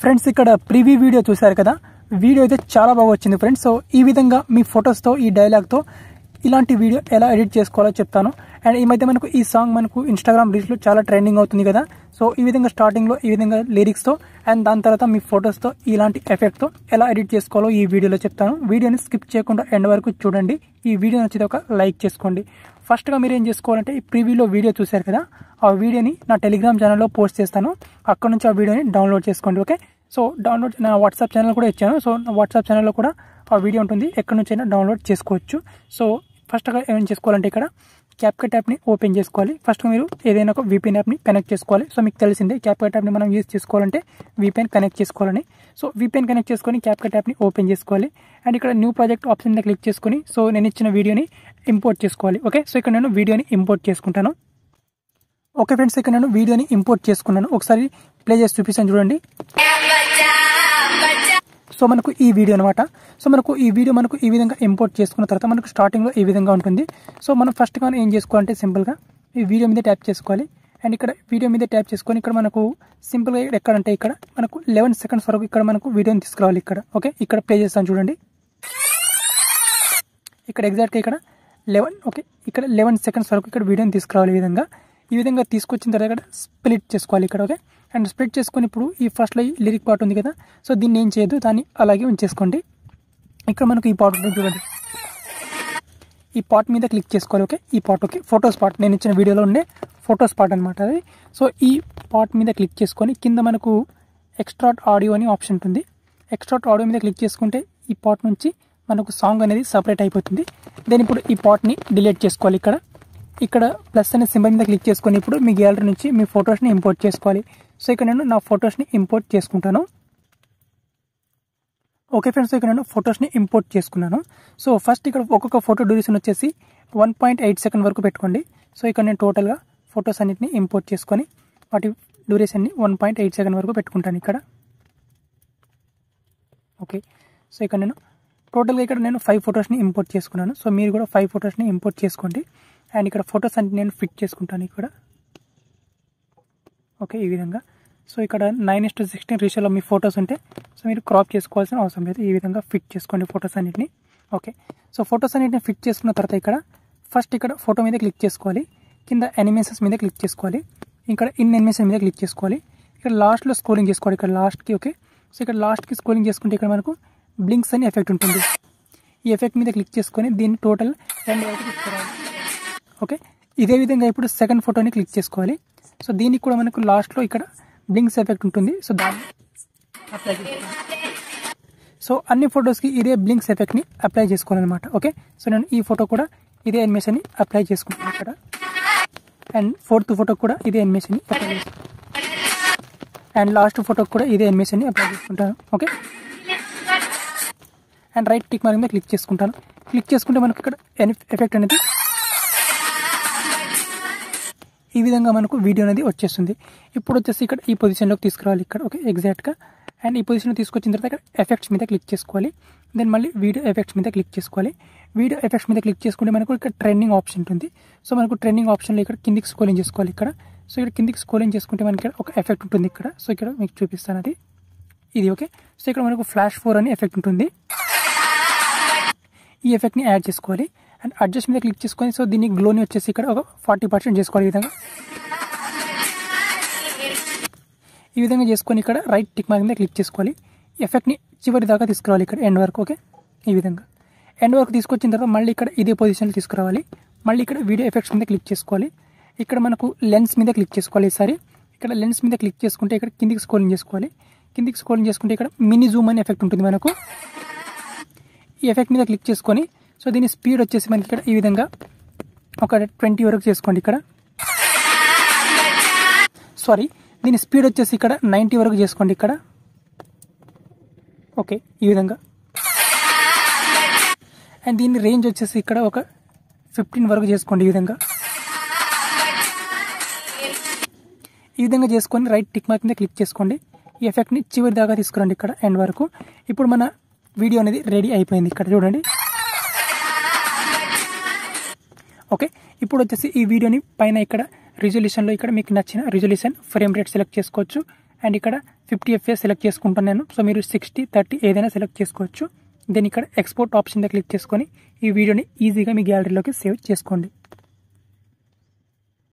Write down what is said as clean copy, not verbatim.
Friends ఇక్కడ preview video చూశారు కదా, వీడియో అయితే చాలా బాగా వచ్చింది ఫ్రెండ్స్. సో ఈ విధంగా మీ ఫొటోస్తో ఈ డైలాగ్తో ఇలాంటి వీడియో ఎలా ఎడిట్ చేసుకోవాలో చెప్తాను. అండ్ ఈ మధ్య మనకు ఈ సాంగ్ మనకు ఇన్స్టాగ్రామ్ రీల్స్లో చాలా ట్రెండింగ్ అవుతుంది కదా. సో ఈ విధంగా స్టార్టింగ్లో ఈ విధంగా లిరిక్స్తో అండ్ దాని తర్వాత మీ ఫొటోస్తో ఇలాంటి ఎఫెక్ట్తో ఎలా ఎడిట్ చేసుకోవాలో ఈ వీడియోలో చెప్తాను. వీడియోని స్కిప్ చేయకుండా ఎండ్ వరకు చూడండి. ఈ వీడియో నచ్చితే ఒక లైక్ చేసుకోండి. ఫస్ట్గా మీరు ఏం చేసుకోవాలంటే ఈ ప్రీవ్యూలో వీడియో చూశారు కదా, ఆ వీడియోని నా టెలిగ్రామ్ ఛానల్లో పోస్ట్ చేస్తాను. అక్కడ నుంచి ఆ వీడియోని డౌన్లోడ్ చేసుకోండి. ఓకే, సో డౌన్లోడ్ నా వాట్సాప్ ఛానల్ కూడా ఇచ్చాను. సో నా వాట్సాప్ ఛానల్లో కూడా ఆ వీడియో ఉంటుంది, ఎక్కడి నుంచైనా డౌన్లోడ్ చేసుకోవచ్చు. సో ఫస్ట్గా ఏం చేసుకోవాలంటే ఇక్కడ క్యాప్కట్ యాప్ని ఓపెన్ చేసుకోవాలి. ఫస్ట్ మీరు ఏదైనా ఒక VPN యాప్ని కనెక్ట్ చేసుకోవాలి. సో మీకు తెలిసిందే క్యాప్కట్ యాప్ని మనం యూజ్ చేసుకోవాలంటే VPN కనెక్ట్ చేసుకోవాలని. సో VPN కనెక్ట్ చేసుకొని క్యాప్కట్ యాప్ని ఓపెన్ చేసుకోవాలి. అండ్ ఇక్కడ న్యూ ప్రాజెక్ట్ ఆప్షన్ మీద క్లిక్ చేసుకొని సో నేను ఇచ్చిన వీడియోని ఇంపోర్ట్ చేసుకోవాలి. ఓకే, సో ఇక్కడ నేను వీడియోని ఇంపోర్ట్ చేసుకుంటాను. ఓకే ఫ్రెండ్స్, ఇక్కడ నేను వీడియోని ఇంపోర్ట్ చేసుకున్నాను. ఒకసారి ప్లే చేసి చూపిస్తాను చూడండి. సో మనకు ఈ వీడియో అనమాట. సో మనకు ఈ వీడియో మనకు ఈ విధంగా ఇంపోర్ట్ చేసుకున్న తర్వాత మనకు స్టార్టింగ్లో ఈ విధంగా ఉంటుంది. సో మనం ఫస్ట్గా ఏం చేసుకోవాలంటే సింపుల్గా ఈ వీడియో మీద ట్యాప్ చేసుకోవాలి. అండ్ ఇక్కడ వీడియో మీద ట్యాప్ చేసుకొని ఇక్కడ మనకు సింపుల్గా ఎక్కడంటే ఇక్కడ మనకు 11 సెకండ్స్ వరకు ఇక్కడ మనకు వీడియోని తీసుకురావాలి. ఇక్కడ ఓకే, ఇక్కడ ప్లే చేస్తాను చూడండి. ఇక్కడ ఎగ్జాక్ట్గా ఇక్కడ 11 ఓకే, ఇక్కడ 11 సెకండ్స్ వరకు ఇక్కడ వీడియోని తీసుకురావాలి. ఈ విధంగా తీసుకొచ్చిన తర్వాత ఇక్కడ స్ప్లిట్ చేసుకోవాలి ఇక్కడ. ఓకే, అండ్ స్ప్లిట్ చేసుకొని ఇప్పుడు ఈ ఫస్ట్లో ఈ లిరిక్ పార్ట్ ఉంది కదా, సో దీన్ని ఏం చేయొద్దు, దాన్ని అలాగే ఉంచేసుకోండి. ఇక్కడ మనకు ఈ పార్ట్ ఉంటుంది చూడండి, ఈ పార్ట్ మీద క్లిక్ చేసుకోవాలి. ఓకే, ఈ పార్ట్ ఓకే ఫొటోస్ పార్ట్, నేను ఇచ్చిన వీడియోలో ఉండే ఫొటోస్ పార్ట్ అనమాట అది. సో ఈ పార్ట్ మీద క్లిక్ చేసుకొని కింద మనకు ఎక్స్ట్రాక్ట్ ఆడియో అని ఆప్షన్ ఉంటుంది. ఎక్స్ట్రాక్ట్ ఆడియో మీద క్లిక్ చేసుకుంటే ఈ పార్ట్ నుంచి మనకు సాంగ్ అనేది సపరేట్ అయిపోతుంది. దెన్ ఇప్పుడు ఈ పార్ట్ని డిలీట్ చేసుకోవాలి. ఇక్కడ ప్లస్ అనే సింబల్ మీద క్లిక్ చేసుకొని ఇప్పుడు మీ గ్యాలరీ నుంచి మీ ఫొటోస్ని ఇంపోర్ట్ చేసుకోవాలి. సో ఇక్కడ నేను నా ఫొటోస్ని ఇంపోర్ట్ చేసుకుంటాను. ఓకే ఫ్రెండ్స్, ఇక్కడ నేను ఫొటోస్ని ఇంపోర్ట్ చేసుకున్నాను. సో ఫస్ట్ ఇక్కడ ఒక్కొక్క ఫోటో డ్యూరేషన్ వచ్చేసి 1.8 సెకండ్ వరకు పెట్టుకోండి. సో ఇక్కడ నేను టోటల్గా ఫొటోస్ అన్నిటిని ఇంపోర్ట్ చేసుకొని వాటి డ్యూరేషన్ని 1.8 సెకండ్ వరకు పెట్టుకుంటాను ఇక్కడ. ఓకే, సో ఇక్కడ నేను టోటల్గా ఇక్కడ నేను 5 ఫొటోస్ని ఇంపోర్ట్ చేసుకున్నాను. సో మీరు కూడా 5 ఫొటోస్ని ఇంపోర్ట్ చేసుకోండి. అండ్ ఇక్కడ ఫొటోస్ అన్ని నేను ఫిట్ చేసుకుంటాను ఇక్కడ. ఓకే, ఈ విధంగా. సో ఇక్కడ 9:16 రేషియోలో మీ ఫొటోస్ ఉంటే సో మీరు క్రాప్ చేసుకోవాల్సిన అవసరం లేదు. ఈ విధంగా ఫిట్ చేసుకోండి ఫొటోస్ అన్నింటిని. ఓకే, సో ఫొటోస్ అన్నింటిని ఫిట్ చేసుకున్న తర్వాత ఇక్కడ ఫస్ట్ ఇక్కడ ఫోటో మీద క్లిక్ చేసుకోవాలి. కింద యానిమేషన్స్ మీద క్లిక్ చేసుకోవాలి. ఇక్కడ యానిమేషన్ మీద క్లిక్ చేసుకోవాలి. ఇక్కడ లాస్ట్లో స్క్రోలింగ్ చేసుకోవాలి ఇక్కడ లాస్ట్కి. ఓకే, సో ఇక్కడ లాస్ట్కి స్క్రోలింగ్ చేసుకుంటే ఇక్కడ మనకు బ్లింక్స్ అని ఎఫెక్ట్ ఉంటుంది. ఈ ఎఫెక్ట్ మీద క్లిక్ చేసుకొని దీన్ని టోటల్ 2 వరకు తీసుకోవాలి. ఓకే, ఇదే విధంగా ఇప్పుడు సెకండ్ ఫోటోని క్లిక్ చేసుకోవాలి. సో దీనికి కూడా మనకు లాస్ట్లో ఇక్కడ బ్లింక్స్ ఎఫెక్ట్ ఉంటుంది. సో దాన్ని అప్లై చేసుకోవాలి. సో అన్ని ఫొటోస్కి ఇదే బ్లింక్స్ ఎఫెక్ట్ని అప్లై చేసుకోవాలన్నమాట. ఓకే, సో నేను ఈ ఫోటో కూడా ఇదే యానిమేషన్ని అప్లై చేసుకుంటాను ఇక్కడ. అండ్ ఫోర్త్ ఫోటోకి కూడా ఇదే యానిమేషన్ని అప్లై చేసుకుంటాను. అండ్ లాస్ట్ ఫోటోకి కూడా ఇదే యానిమేషన్ని అప్లై చేసుకుంటాను. Okay, and right tick mark మీద క్లిక్ చేసుకుంటాను. క్లిక్ చేసుకుంటే మనకు ఇక్కడ ఎఫెక్ట్ అనేది ఈ విధంగా మనకు వీడియో అనేది వచ్చేస్తుంది. ఇప్పుడు వచ్చేసి ఇక్కడ ఈ పొజిషన్లోకి తీసుకురావాలి ఇక్కడ. ఓకే, ఎగ్జాక్ట్గా. అండ్ ఈ పొజిషన్లో తీసుకొచ్చిన తర్వాత ఇక్కడ ఎఫెక్ట్స్ మీద క్లిక్ చేసుకోవాలి. దెన్ మళ్ళీ వీడియో ఎఫెక్ట్స్ మీద క్లిక్ చేసుకోవాలి. వీడియో ఎఫెక్ట్స్ మీద క్లిక్ చేసుకుంటే మనకు ఇక్కడ ట్రెండింగ్ ఆప్షన్ ఉంటుంది. సో మనకు ట్రెండింగ్ ఆప్షన్లో ఇక్కడ కిందికి స్క్రోలింగ్ చేసుకోవాలి ఇక్కడ. సో ఇక్కడ కిందికి స్క్రోలింగ్ చేసుకుంటే మనకి ఇక్కడ ఒక ఎఫెక్ట్ ఉంటుంది ఇక్కడ. సో ఇక్కడ మీకు చూపిస్తాను అది ఇది. ఓకే, సో ఇక్కడ మనకు ఫ్లాష్ 4 అనే ఎఫెక్ట్ ఉంటుంది. ఈ ఎఫెక్ట్ని యాడ్ చేసుకోవాలి. అండ్ అడ్జస్ట్ మీద క్లిక్ చేసుకొని సో దీన్ని గ్లోని వచ్చేసి ఇక్కడ ఒక 40% చేసుకోవాలి. ఈ విధంగా చేసుకొని ఇక్కడ రైట్ టిక్ మార్క్ మీద క్లిక్ చేసుకోవాలి. ఎఫెక్ట్ని చివరి దాకా తీసుకురావాలి ఇక్కడ ఎండ్ వరకు. ఓకే, ఈ విధంగా ఎండ్ వరకు తీసుకొచ్చిన తర్వాత మళ్ళీ ఇక్కడ ఇదే పొజిషన్లో తీసుకురావాలి. మళ్ళీ ఇక్కడ వీడియో ఎఫెక్ట్స్ మీద క్లిక్ చేసుకోవాలి. ఇక్కడ మనకు లెన్స్ మీద క్లిక్ చేసుకోవాలి. ఈసారి ఇక్కడ లెన్స్ మీద క్లిక్ చేసుకుంటే ఇక్కడ కిందికి స్క్రోలింగ్ చేసుకోవాలి. కిందికి స్క్రోలింగ్ చేసుకుంటే ఇక్కడ మినీ జూమ్ అనే ఎఫెక్ట్ ఉంటుంది మనకు. ఈ ఎఫెక్ట్ మీద క్లిక్ చేసుకొని సో దీని స్పీడ్ వచ్చేసి మనకి ఇక్కడ ఈ విధంగా ఒక 20 వరకు చేసుకోండి ఇక్కడ. సారీ, దీని స్పీడ్ వచ్చేసి ఇక్కడ 90 వరకు చేసుకోండి ఇక్కడ. ఓకే, ఈ విధంగా. అండ్ దీని రేంజ్ వచ్చేసి ఇక్కడ ఒక 15 వరకు చేసుకోండి ఈ విధంగా. ఈ విధంగా చేసుకొని రైట్ టిక్ మార్క్ మీద క్లిక్ చేసుకోండి. ఈ ఎఫెక్ట్ని చివరి దాకా తీసుకురండి ఇక్కడ ఎండ్ వరకు. ఇప్పుడు మన వీడియో అనేది రెడీ అయిపోయింది ఇక్కడ చూడండి. ఓకే, ఇప్పుడు వచ్చేసి ఈ వీడియోని పైన ఇక్కడ రిజల్యూషన్లో ఇక్కడ మీకు నచ్చిన రిజల్యూషన్ ఫ్రేమ్ రేట్ సెలెక్ట్ చేసుకోవచ్చు. అండ్ ఇక్కడ 50 FPS సెలెక్ట్ చేసుకుంటాను నేను. సో మీరు 60, 30 ఏదైనా సెలెక్ట్ చేసుకోవచ్చు. దెన్ ఇక్కడ ఎక్స్పోర్ట్ ఆప్షన్ మీద క్లిక్ చేసుకొని ఈ వీడియోని ఈజీగా మీ గ్యాలరీలోకి సేవ్ చేసుకోండి.